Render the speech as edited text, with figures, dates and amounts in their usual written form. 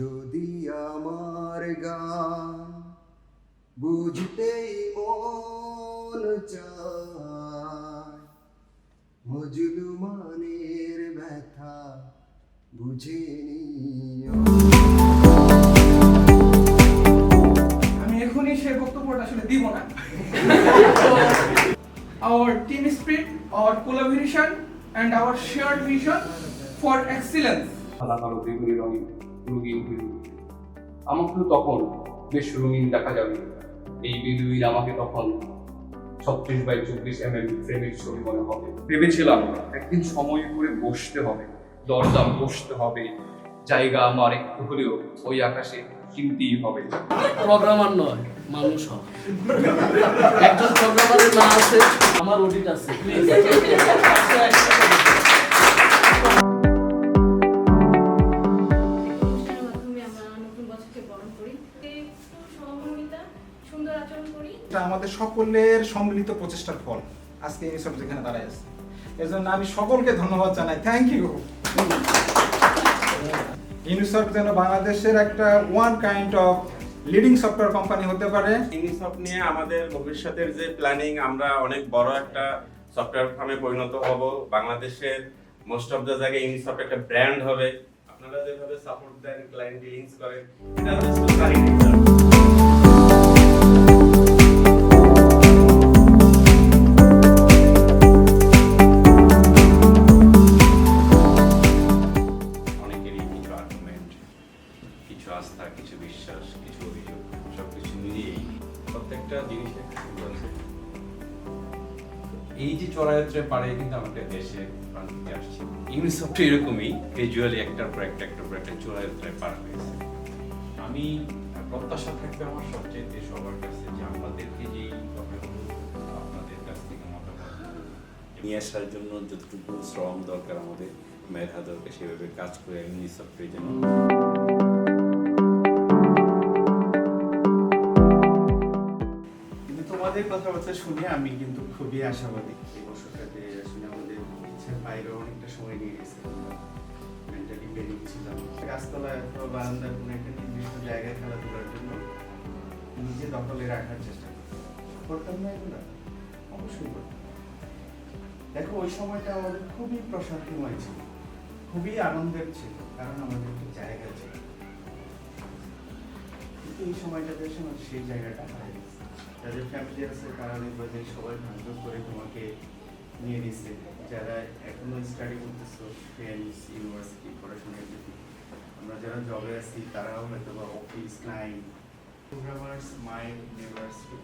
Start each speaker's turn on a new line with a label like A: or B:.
A: যদি আমার গান বুঝতেই মন চায়, মজলুমানের ব্যথা বুঝে নিও।
B: আমি এখনই সেই বক্তব্যটা আসলে দিব না। Our team spirit, our collaboration and our shared vision for excellence.
C: আলো বেগুনি রঙিন বেলুন আমাকে তখন বেশ রঙিন দেখা যাবে। এই বেলুন আমাকে তখন 36x24 ফ্রেমের ছবি মনে হবে। ভেবেছিলাম একদিন সময় করে বসতে হবে, দরদাম বসতে হবে, জায়গা আমার একটু হলেও ওই আকাশে কিনতেই হবে।
D: প্রোগ্রামার নয়, মানুষ হয়। একজন প্রোগ্রামারের না আছে, আমার অডিট আছে, প্লিজ।
E: এটা আমাদের সকলের সম্মিলিত প্রচেষ্টার ফল আজকে ইউনিসফ যেখানে দাঁড়ায় আছে। এর জন্য আমি সকলকে ধন্যবাদ জানাই। Thank you. ইউনিসফ যেন বাংলাদেশের একটা one kind of leading software company হতে পারে।
F: ইউনিসফ নিয়ে আমাদের ভবিষ্যতের যে প্ল্যানিং, আমরা অনেক বড় একটা সফটওয়্যার ফার্মে পরিণত হব। বাংলাদেশের মোস্ট অফ দ্য জায়গায় ইউনিসফ একটা ব্র্যান্ড হবে। আপনারা যেভাবে সাপোর্ট দেন, ক্লায়েন্ট ডিলিংস করেন, এটা জাস্ট স্টার্টিং।
G: অনেকেরই কিছু আর্গুমেন্ট, কিছু আস্থা, কিছু বিশ্বাস, কিছু অভিযোগ, সবকিছু মিলিয়েই প্রত্যেকটা জিনিসের সুযোগ আছে। এই যে চড়াইয়াত্রায় পারে কিন্তু আমাদের দেশে প্রান্তিকে আসছে। ইউনিসফটা এরকমই গ্রাজুয়ালি একটার পর একটা চড়াইয়াত্রায় পার হয়েছে। আমি প্রত্যাশা থাকবে আমার সবচেয়ে সবার কাছে যে আপনাদেরকে যেই কথাগুলো আপনাদের কাছ থেকে মতামত
H: নিয়ে আসার জন্য যতটুকু শ্রম দরকার, আমাদের মেধা দরকার, সেভাবে কাজ করে ইউনিসফের জন্য।
I: কিন্তু তোমাদের কথাবার্তা শুনে আমি কিন্তু খুবই আশাবাদী। এই বছরটাতে আসলে আমাদের ইচ্ছার বাইরে অনেকটা সময় নিয়ে গেছে। মেন্টালি বেরিয়ে ছিলাম গাছতলায় অথবা বারান্দার কোনো একটা নির্দিষ্ট জায়গায় খেলাধুলার জন্য নিজে দখলে রাখার চেষ্টা করতাম না এগুলো, অবশ্যই করতাম। দেখো ওই সময়টা আমাদের খুবই প্রশান্তিময় ছিল, খুবই আনন্দের ছিল, কারণ আমাদের একটা জায়গা ছিল। কিন্তু এই সময়টাতে এসে আমার সেই জায়গাটা হারিয়ে গেছে। যাদের ফ্যামিলি আছে তারা নির্বাচন সবাই ভাগ্য করে তোমাকে নিয়ে নিচ্ছে। যারা এখনো স্টাডি করতেছো ফ্রেন্ডস, ইউনিভার্সিটি পড়াশোনার জন্য, আমরা যারা জবে আছি তারাও হয়তো বা office, client, programmers mind, university